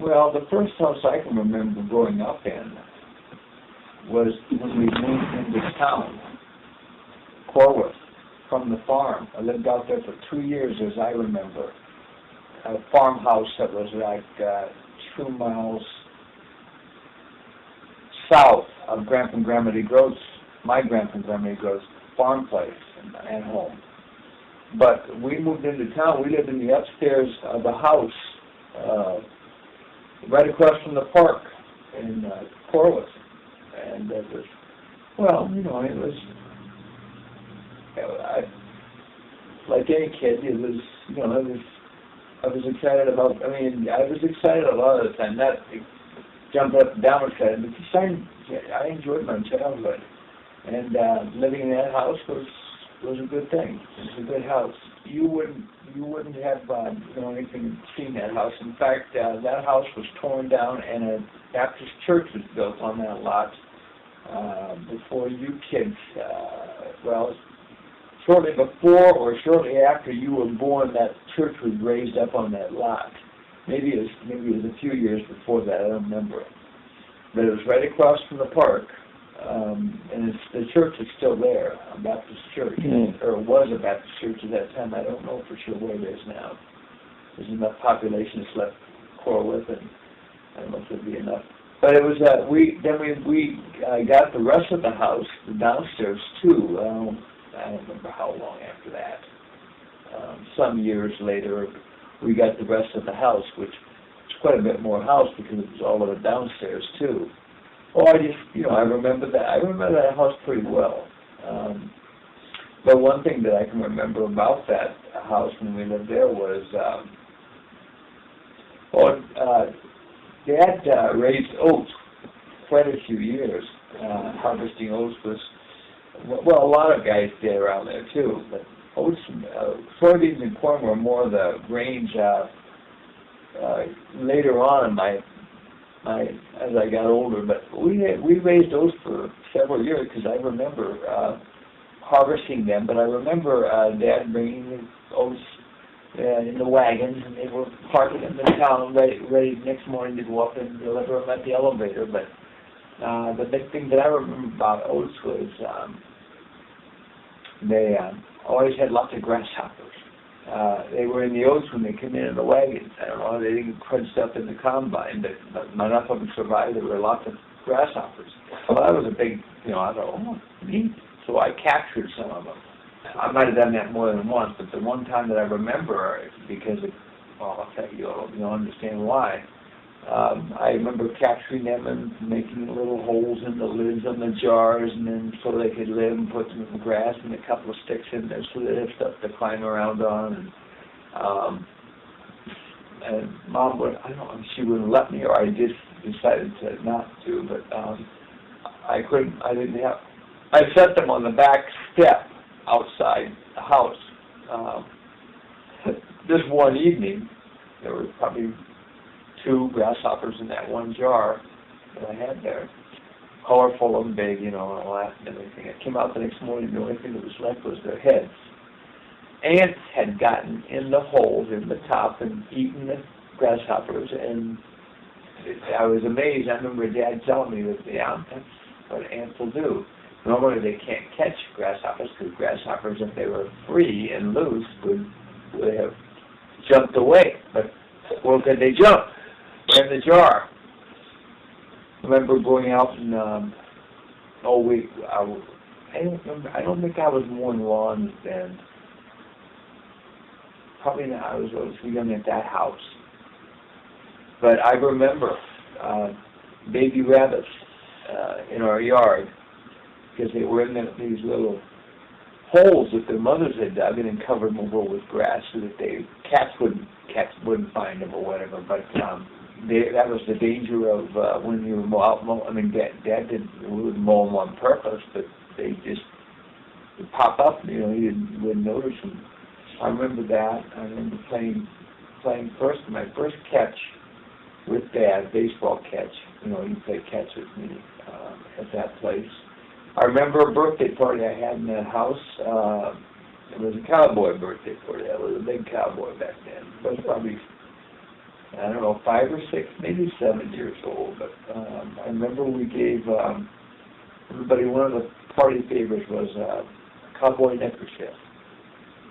Well, the first house I can remember growing up in was when we moved into town, Corwith, from the farm. I lived out there for 2 years, as I remember. A farmhouse that was like 2 miles south of Grandpa and Grandma DeGroote's, my Grandpa and Grandma DeGroote's farm place and home. But we moved into town. We lived in the upstairs of the house, right across from the park in Corwith. And it was, well, you know, it was, like any kid, it was, you know, I was excited about, I mean, I was excited a lot of the time, not jump up and down excited, but I enjoyed my childhood. And living in that house was a good thing. It was a good house. You wouldn't have anything seen that house. In fact, that house was torn down and a Baptist church was built on that lot before you kids, shortly before or shortly after you were born, that church was raised up on that lot. Maybe it was a few years before that. I don't remember. But it was right across from the park. And the church is still there, a Baptist church, or it was a Baptist church at that time. I don't know for sure where it is now. There's enough population that's left Corwith, and I don't know if there'll be enough. But it was we got the rest of the house, the downstairs too. I don't remember how long after that. Some years later, we got the rest of the house, which was quite a bit more house because it was all of the downstairs too. Oh, I remember that. I remember that house pretty well. But one thing that I can remember about that house when we lived there was, Dad raised oats quite a few years. Harvesting oats was, well, a lot of guys did around there too. But oats, soybeans and corn were more the range later on in as I got older, but we raised oats for several years because I remember harvesting them. But I remember Dad bringing the oats in the wagons, and they were parking in the town, ready next morning to go up and deliver them at the elevator. But the big thing that I remember about oats was they always had lots of grasshoppers. They were in the oats when they came in the wagons. I don't know, they didn't crunch stuff in the combine, but enough of them survived. There were lots of grasshoppers. Well, that was a big, I thought, oh, neat. So I captured some of them. I might have done that more than once, but the one time that I remember, because I'll tell you, you'll understand why. I remember capturing them and making little holes in the lids on the jars, and then so they could live, and put them in the grass and a couple of sticks in there so they'd have stuff to climb around on. And Mom would, she wouldn't let me, or I just decided to not to, but I set them on the back step outside the house. This one evening, there were probably 2 grasshoppers in that one jar that I had there, colorful and big, and all that and everything. I came out the next morning, the only thing that was left was their heads. Ants had gotten in the holes in the top and eaten the grasshoppers, and I was amazed. I remember Dad telling me that, that's what ants will do. Normally they can't catch grasshoppers, because grasshoppers, if they were free and loose, would have jumped away. But well, could they jump? In the jar. I remember going out and I don't remember. I don't think I was mowing lawns then. Probably not. I was young at that house. But I remember baby rabbits in our yard because they were in these little holes that their mothers had dug and covered them over with grass so that cats wouldn't find them or whatever. But that was the danger of when you were out mowing. I mean, Dad wouldn't mow them on purpose, but they just would pop up. You wouldn't notice them. I remember that. I remember playing my first catch with Dad, baseball catch. He played catch with me at that place. I remember a birthday party I had in that house. It was a cowboy birthday party. I was a big cowboy back then. I was probably I don't know, 5 or 6, maybe 7 years old. But I remember we gave everybody, one of the party favorites was a cowboy neckerchief.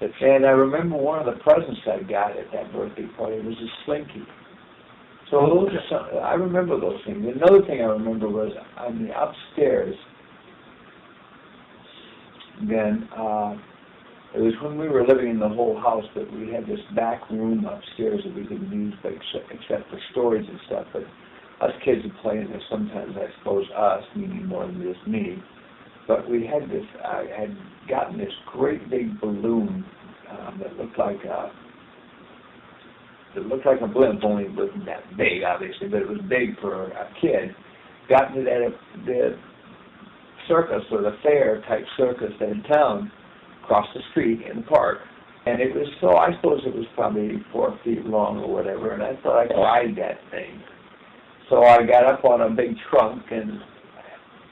And I remember one of the presents I got at that birthday party was a slinky. So those are some, I remember those things. Another thing I remember was on the upstairs, then it was when we were living in the whole house that we had this back room upstairs that we didn't use but except for storage and stuff. But us kids would play in there sometimes, I suppose us, meaning more than just me. But we had this, I had gotten this great big balloon that looked like a blimp, only it wasn't that big, obviously, but it was big for a kid. Gotten it at the circus, or the fair type circus in town, across the street in the park. And it was, so I suppose it was probably 4 feet long or whatever, and I thought I could ride that thing. So I got up on a big trunk and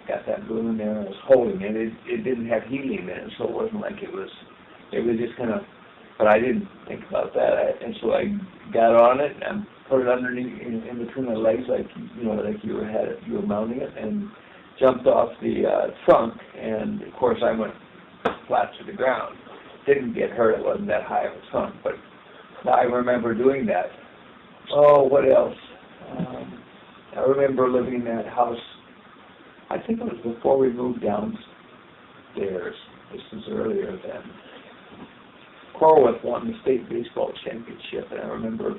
got that balloon there, and I was holding it. It didn't have helium in it, so it wasn't like it was just kind of, but I didn't think about that. And so I got on it and put it underneath, in between my legs, like, you know, like you were mounting it, and jumped off the trunk, and of course I went flat to the ground. Didn't get hurt, it wasn't that high of a trunk, but I remember doing that. Oh, what else? I remember living in that house, I think it was before we moved downstairs. This was earlier then. Corwith won the state baseball championship, and I remember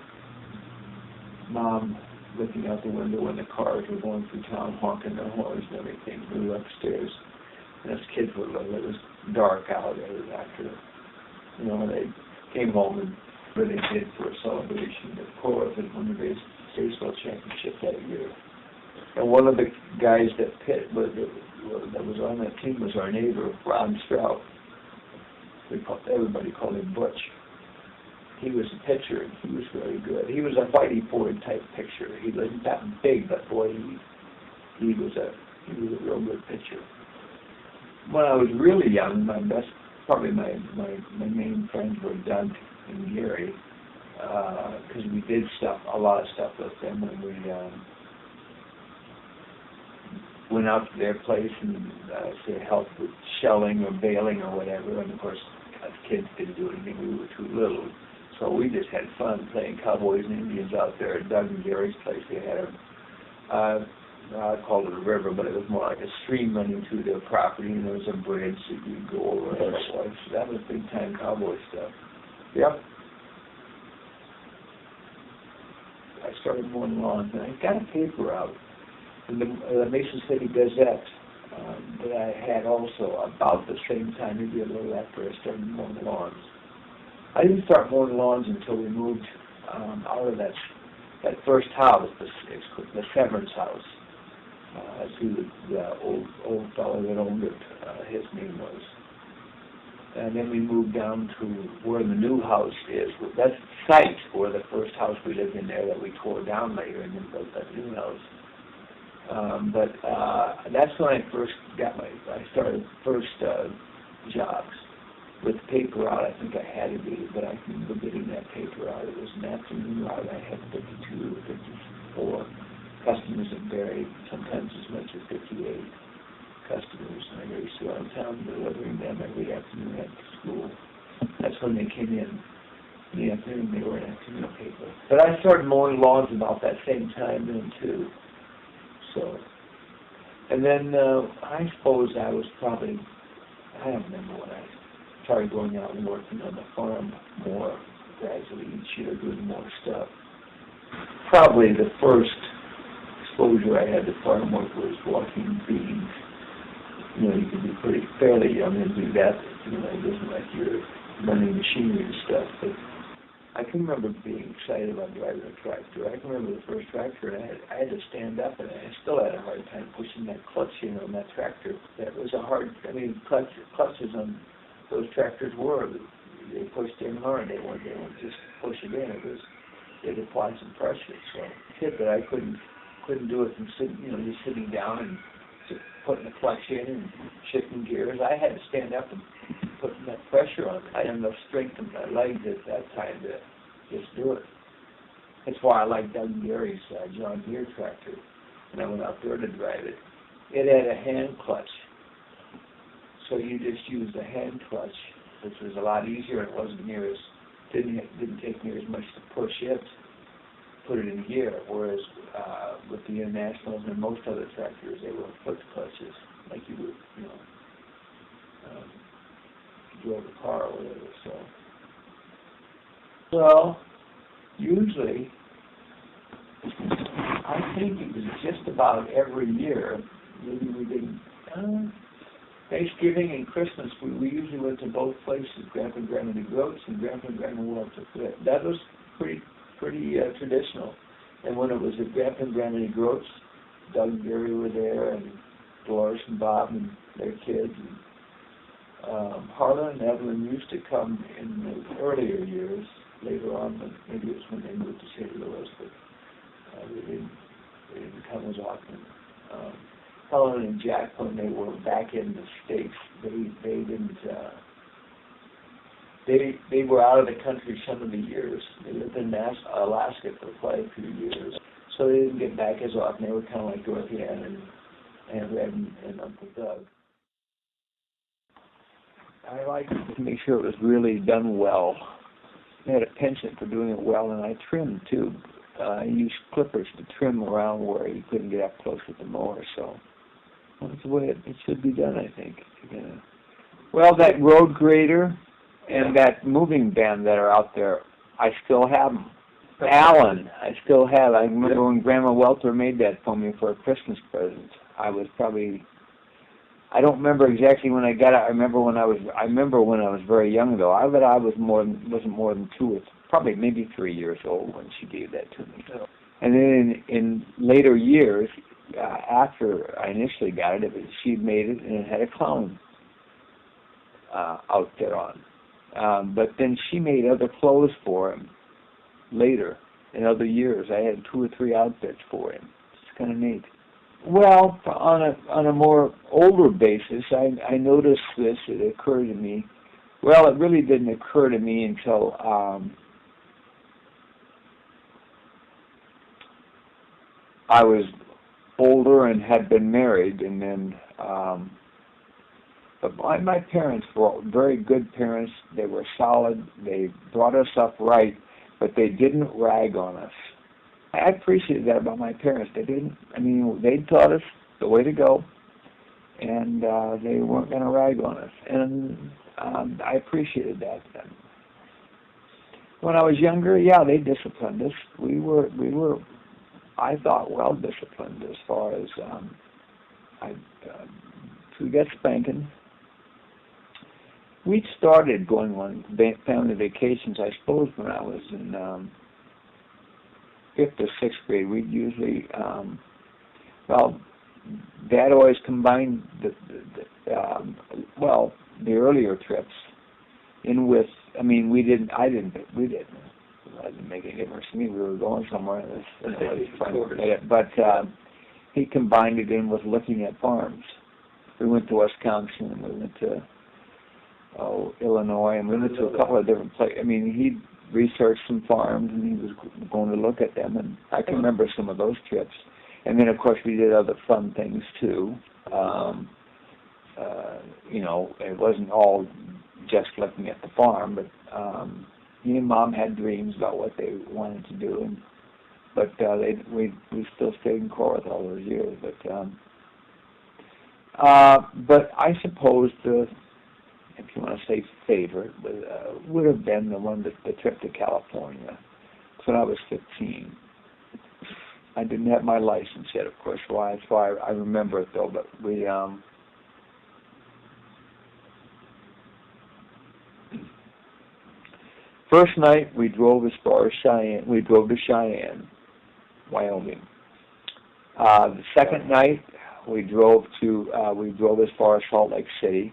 Mom looking out the window when the cars were going through town, honking their horns and everything. We were upstairs, and as kids were little, it was dark out. It was after, you know, when they came home and really did for a celebration that Corwith had won the baseball championship that year. And one of the guys that was on that team was our neighbor, Ron Strout. Everybody called him Butch. He was a pitcher, and he was very good. He was a Whitey Ford type pitcher. He wasn't that big, but boy, he was a real good pitcher. When I was really young, probably my main friends were Doug and Gary, because we did a lot of stuff with them when we went out to their place and say help with shelling or baling or whatever. And of course, us kids didn't do anything. We were too little. So we just had fun playing cowboys and Indians out there at Doug and Gary's place. They had I called it a river, but it was more like a stream running through their property, and there was a bridge that you could go over. So that was big time cowboy stuff. Yep. I started mowing lawns, and I got a paper out in the Mason City Gazette that I had also about the same time, maybe a little after I started mowing lawns. I didn't start mowing lawns until we moved out of that first house, the Severance house. That's who the old fellow that owned it, his name was. And then we moved down to where the new house is. That's the site where the first house we lived in there that we tore down later and then built that new house. But that's when I started first jobs. With paper out, I think I had to be, but I remember getting that paper out. It was an afternoon route. I had 52 or 54 customers that varied, sometimes as much as 58 customers. And I raced around town delivering them every afternoon after school. That's when they came in the afternoon. They were an afternoon paper. But I started mowing lawns about that same time then, too. So, and then I suppose I was probably, I don't remember what I started going out and working on the farm more gradually each year, doing more stuff. Probably the first exposure I had to farm work was walking beans. You know, you can be fairly young and do that. You know, it isn't like you're running machinery and stuff. But I can remember being excited about driving a tractor. I can remember the first tractor, and I had to stand up, and I still had a hard time pushing that clutch in on that tractor. That was clutches on those tractors they pushed in hard. They weren't just push it in. They'd apply some pressure. So kid, but I couldn't do it from just sitting down and just putting the clutch in and shifting gears. I had to stand up and putting that pressure on. I had enough strength in my legs at that time to just do it. That's why I like Doug Gary's John Deere tractor. And I went out there to drive it. It had a hand clutch. So you just used the hand clutch, which was a lot easier. It wasn't near as, didn't take near as much to push it, put it in gear. Whereas with the Internationals and most other tractors, they were foot clutches, like you would, drove a car or whatever. So, well, usually, I think it was just about every year. Maybe we didn't. Thanksgiving and Christmas, we usually went to both places, Grandpa and Grandma DeGroote's and Grandpa and Grandma Walter. That was pretty traditional. And when it was at Grandpa and Grandma DeGroote's, Doug and Gary were there, and Doris and Bob and their kids. And Harlan and Evelyn used to come in the earlier years. Later on, but maybe it was when they moved to St. Louis, but they didn't come as often. Helen and Jack, when they were back in the States, they didn't. They were out of the country some of the years. They lived in Alaska for quite a few years, so they didn't get back as often. They were kind of like Dorothy Ann and Red and Uncle Doug. I liked to make sure it was really done well. I had a penchant for doing it well, and I trimmed too. I used clippers to trim around where you couldn't get up close with the mower, so that's the way it should be done, I think. Well, that road grader and that moving band that are out there, I still have them. Alan, I still have. I remember when Grandma Welter made that for me for a Christmas present. I was probably, I don't remember exactly when I got it. I remember when I was very young though. I bet I wasn't more than 2 or probably maybe 3 years old when she gave that to me. And then in later years, after I initially got it, she made it and it had a clown out there on. But then she made other clothes for him later in other years. I had 2 or 3 outfits for him. It's kind of neat. Well, on a more older basis, I noticed this. It occurred to me. Well, it really didn't occur to me until I was older and had been married, and then. But my parents were very good parents. They were solid. They brought us up right, but they didn't rag on us. I appreciated that about my parents. They didn't. I mean, they taught us the way to go, and they weren't going to rag on us. And I appreciated that. When I was younger, yeah, they disciplined us. We were, I thought, well disciplined as far as we got spanking. We started going on family vacations, I suppose, when I was in 5th or 6th grade. We'd usually, well, Dad always combined the earlier trips in with, I mean, it didn't make any difference to me. We were going somewhere, and it was fun. But he combined it in with looking at farms. We went to Wisconsin, and we went to Illinois, and we went to a couple of different places. I mean, he researched some farms, and he was going to look at them, and I can remember some of those trips. And then, of course, we did other fun things, too. It wasn't all just looking at the farm, but me and Mom had dreams about what they wanted to do, but we still stayed in Corwith all those years. But I suppose if you want to say favorite, would have been the trip to California. That's when I was 15. I didn't have my license yet, of course. That's why I remember it though. But we first night we drove as far as Cheyenne. We drove to Cheyenne, Wyoming. The second night we drove as far as Salt Lake City.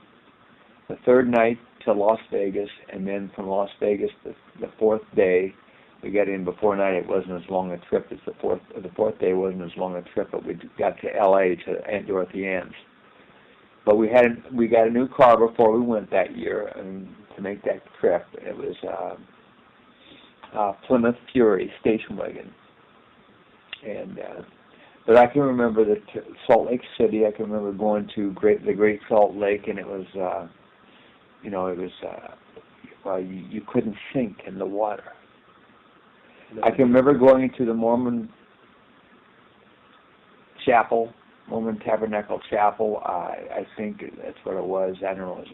The third night to Las Vegas, and then from Las Vegas the fourth day, we got in before night. It wasn't as long a trip as the fourth day wasn't as long a trip, but we got to L.A. to Aunt Dorothy Ann's. But we got a new car before we went that year, and to make that trip, it was Plymouth Fury station wagon. And but I can remember Salt Lake City. I can remember going to the Great Salt Lake, and it was well, you couldn't sink in the water. I can remember going to the Mormon Chapel, Mormon Tabernacle Chapel. I think that's what it was. I don't know.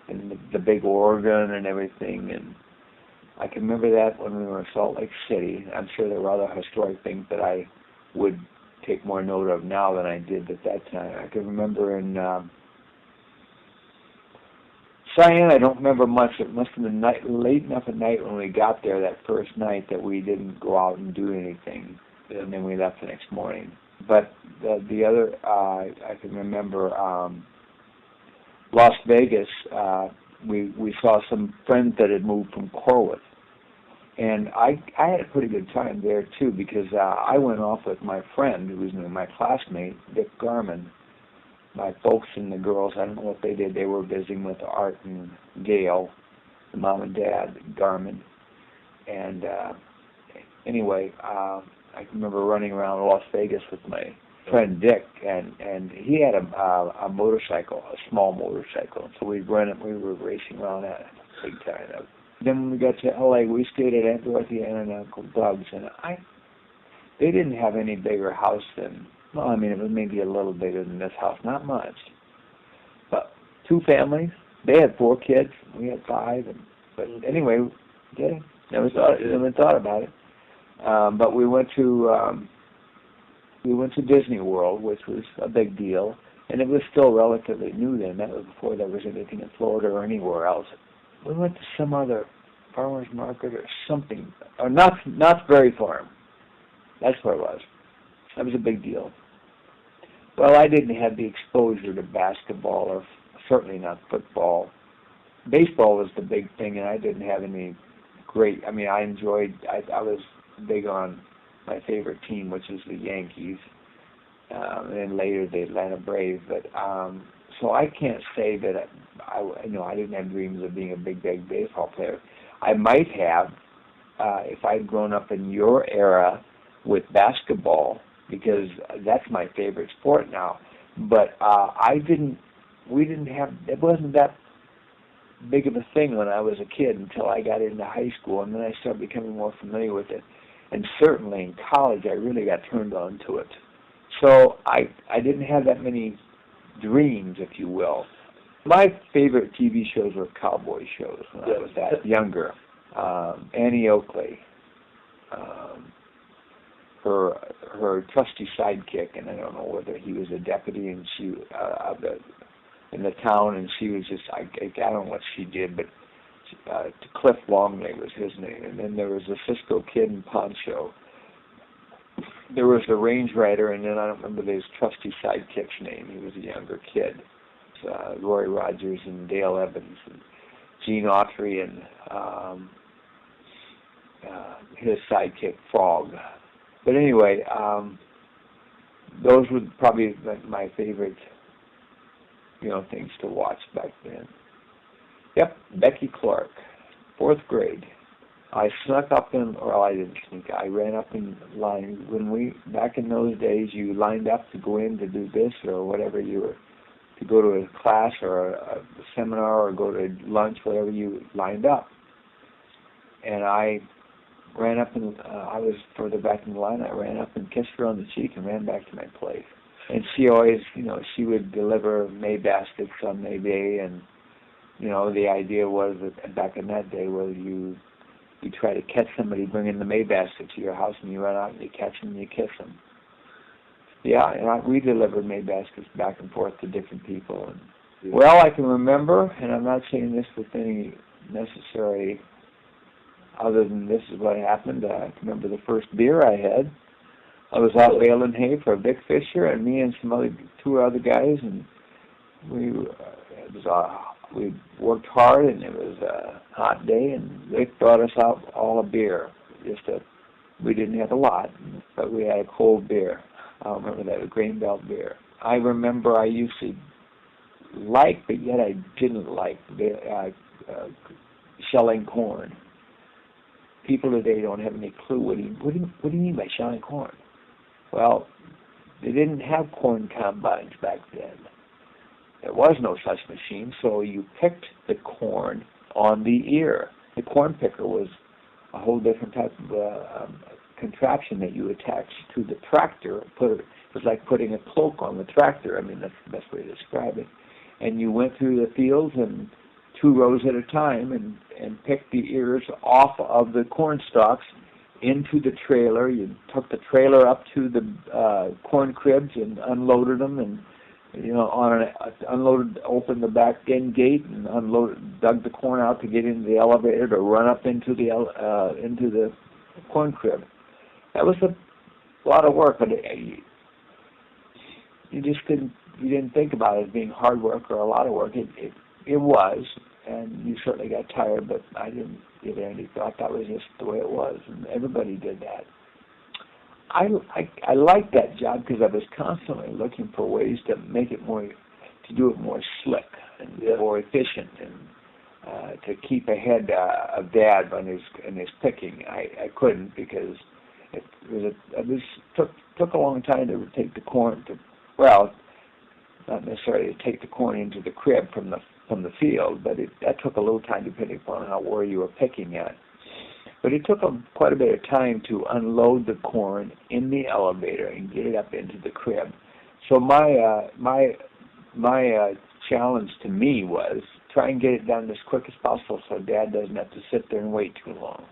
And the big organ and everything. And I can remember that when we were in Salt Lake City. I'm sure there were other historic things that I would take more note of now than I did at that time. I can remember in Cheyenne, I don't remember much. It must have been late enough at night when we got there that first night that we didn't go out and do anything, and then we left the next morning. But the other, I can remember Las Vegas. We saw some friends that had moved from Corwith, and I had a pretty good time there too, because I went off with my friend who was my classmate, Dick Garman. My folks and the girls, I don't know what they did. They were visiting with Art and Gail, the mom and dad, Garman. And anyway, I can remember running around Las Vegas with my friend Dick, and he had a motorcycle, a small motorcycle. So we were racing around that big time. Then when we got to L.A., we stayed at Aunt Dorothy and Uncle Doug's, and they didn't have any bigger house than. Well, I mean, it was maybe a little bigger than this house, not much. But 2 families. They had 4 kids. We had 5. But anyway, never thought about it. But we went to Disney World, which was a big deal, and it was still relatively new then. That was before there was anything in Florida or anywhere else. We went to some other farmer's market or something, or Knott's Berry Farm. That's where it was. That was a big deal. Well, I didn't have the exposure to basketball, or certainly not football. Baseball was the big thing, and I didn't have any great. I mean, I was big on my favorite team, which is the Yankees, and then later the Atlanta Braves. But so I can't say that I didn't have dreams of being a big baseball player. I might have if I'd grown up in your era with basketball, because that's my favorite sport now. But it wasn't that big of a thing when I was a kid until I got into high school, and then I started becoming more familiar with it. And certainly in college, I really got turned on to it. So I didn't have that many dreams, if you will. My favorite TV shows were cowboy shows when I was that younger. Annie Oakley. Her trusty sidekick, and I don't know whether he was a deputy and she in the town, and she was just I don't know what she did, but Cliff Longley was his name. And then there was the Cisco Kid and Poncho. There was the range rider, and then I don't remember his trusty sidekick's name. He was a younger kid. Roy Rogers and Dale Evans and Gene Autry and his sidekick Frog. But anyway, those were probably my favorite, things to watch back then. Yep, Becky Clark, 4th grade. I snuck up I didn't sneak. I ran up in line. Back in those days, you lined up to go in to do this or whatever to go to a class or a seminar or go to lunch, whatever you lined up. And I ran up and I was further back in the line. I ran up and kissed her on the cheek and ran back to my place. And she always, she would deliver May baskets on May Day, and the idea was that back in that day was you try to catch somebody bringing the May basket to your house, and you run out and you catch them and you kiss them. Yeah, and we delivered May baskets back and forth to different people. And well, I can remember, and I'm not saying this with any necessary. Other than this is what happened. I remember the first beer I had. I was out baling hay for Vic Fisher, and me and some 2 other guys, and we worked hard, and it was a hot day, and Vic brought us out all a beer. We didn't have a lot, but we had a cold beer. I remember that, a Grain Belt beer. I remember I used to like, but yet I didn't like, shelling corn. people today don't have any clue what do you mean by shelling corn? Well, they didn't have corn combines back then. There was no such machine, so you picked the corn on the ear. The corn picker was a whole different type of contraption that you attached to the tractor. It was like putting a cloak on the tractor. I mean, that's the best way to describe it. And you went through the fields and 2 rows at a time and picked the ears off of the corn stalks into the trailer. You took the trailer up to the corn cribs and unloaded them, and opened the back end gate and dug the corn out to get into the elevator to run up into the corn crib. That was a lot of work, but you didn't think about it as being hard work or a lot of work. It was, and you certainly got tired, but I didn't give it any thought. That was just the way it was, and everybody did that. I liked that job because I was constantly looking for ways to make it to do it more slick and more efficient, and to keep ahead of Dad in his picking. I couldn't because it took a long time to take the corn not necessarily to take the corn into the crib from the field, but that took a little time depending upon where you were picking at. But it took quite a bit of time to unload the corn in the elevator and get it up into the crib. So my challenge to me was try and get it done as quick as possible so Dad doesn't have to sit there and wait too long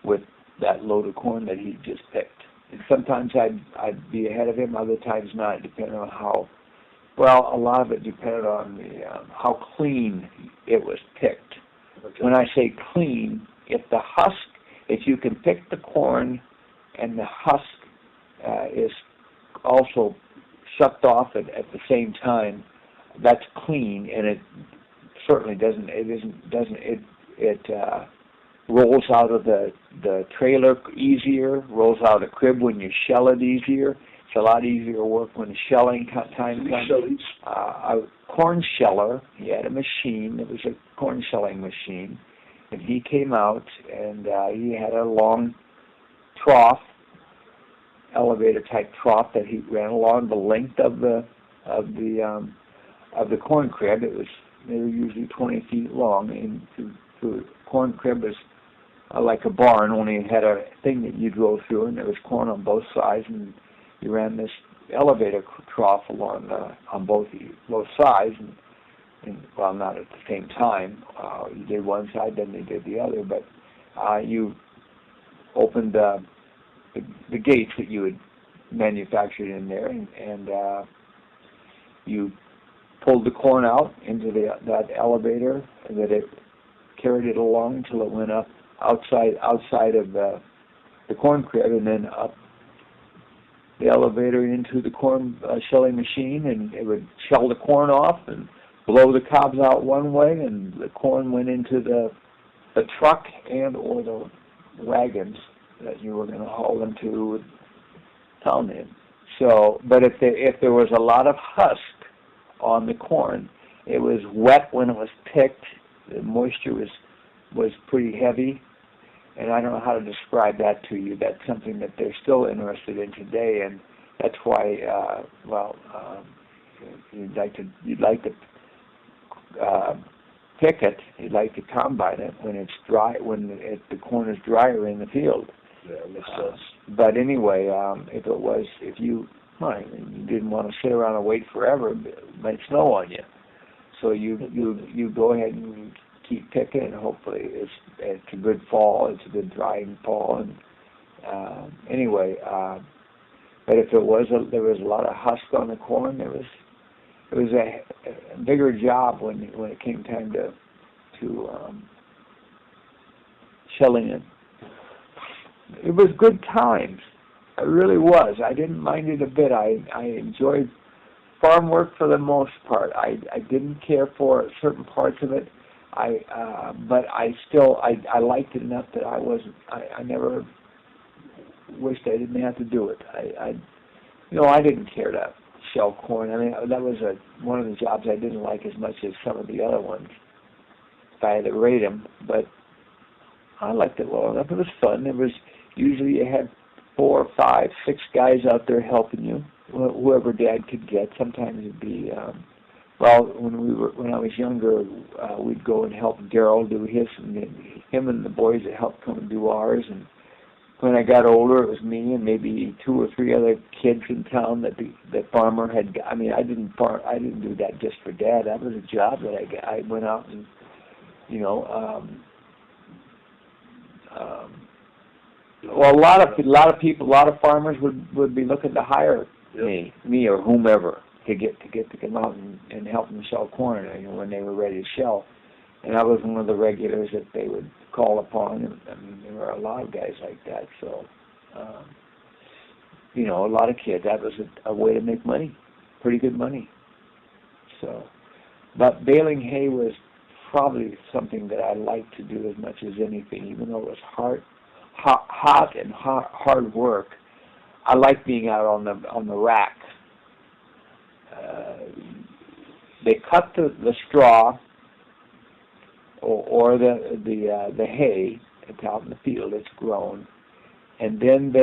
with that load of corn that he just picked. And sometimes I'd be ahead of him, other times not, depending on a lot of it depended on how clean it was picked. Okay. When I say clean, if you can pick the corn and the husk is also shucked off at the same time, that's clean, and it certainly it rolls out of the trailer easier, rolls out of the crib when you shell it easier. It's a lot easier work when shelling time comes. A corn sheller, he had a machine, it was a corn shelling machine, and he came out and he had a long trough, elevator type trough that he ran along the length of the corn crib. They were usually 20 feet long, and the corn crib was like a barn, only it had a thing that you drove through, and there was corn on both sides, and you ran this elevator trough along on both sides, and well, not at the same time. You did one side, then they did the other, but you opened the gates that you had manufactured in there, and you pulled the corn out into that elevator, and that it carried it along until it went up outside of the corn crib, and then up the elevator into the corn shelling machine, and it would shell the corn off and blow the cobs out one way, and the corn went into the truck and or the wagons that you were going to haul them to town in. So, but if there was a lot of husk on the corn, it was wet when it was picked. The moisture was pretty heavy, and I don't know how to describe that to you. That's something that they're still interested in today, and that's why you'd like to pick it. You'd like to combine it when it's dry, the corn is drier in the field. Yeah, it makes sense. But anyway, if you didn't want to sit around and wait forever, it might snow on you. So you go ahead and keep picking, and hopefully it's a good fall. It's a good drying fall, and anyway. But if there was a lot of husk on the corn, it was a bigger job when it came time to shelling it. It was good times. It really was. I didn't mind it a bit. I enjoyed farm work for the most part. I didn't care for certain parts of it. But I liked it enough that I never wished I didn't have to do it. I didn't care to shell corn. I mean, that was one of the jobs I didn't like as much as some of the other ones, if I had to rate them. But I liked it well enough. It was fun. It was usually you had 4, 5, 6 guys out there helping you, whoever Dad could get. Sometimes it'd be, well, when I was younger, we'd go and help Daryl do his, and then him and the boys that helped come and do ours. And when I got older, it was me and maybe 2 or 3 other kids in town that the farmer had. I mean, I didn't do that just for Dad. That was a job that I went out and, you know. Well, a lot of people, a lot of farmers would be looking to hire me or whomever to come out and help them sell corn, you know, when they were ready to shell. And I was one of the regulars that they would call upon, and I mean, there were a lot of guys like that. So, you know, a lot of kids. That was a way to make money, pretty good money. So, but baling hay was probably something that I liked to do as much as anything, even though it was hard work. I liked being out on the rack. They cut the straw or the hay. It's out in the field. It's grown, and then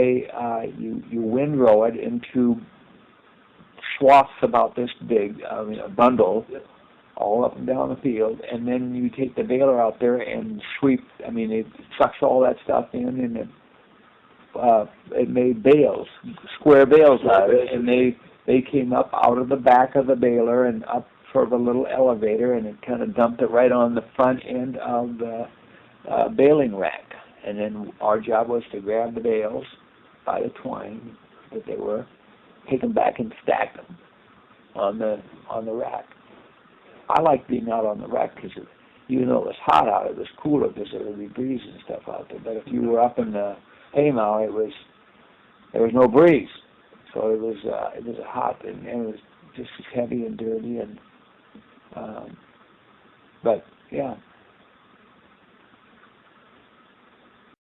you windrow it into swaths about this big. I mean, a bundle. Yep. All up and down the field, and then you take the baler out there and sweep. I mean, it sucks all that stuff in, and it made bales, square bales out of it, and they came up out of the back of the baler and up sort of a little elevator, and it kind of dumped it right on the front end of the baling rack. And then our job was to grab the bales by the twine that they were, take them back and stack them on the rack. I like being out on the rack because even though it was hot out, it was cooler because there would be breeze and stuff out there. But if you were up in the haymow, there was no breeze, so it was hot and it was just as heavy and dirty. And but yeah,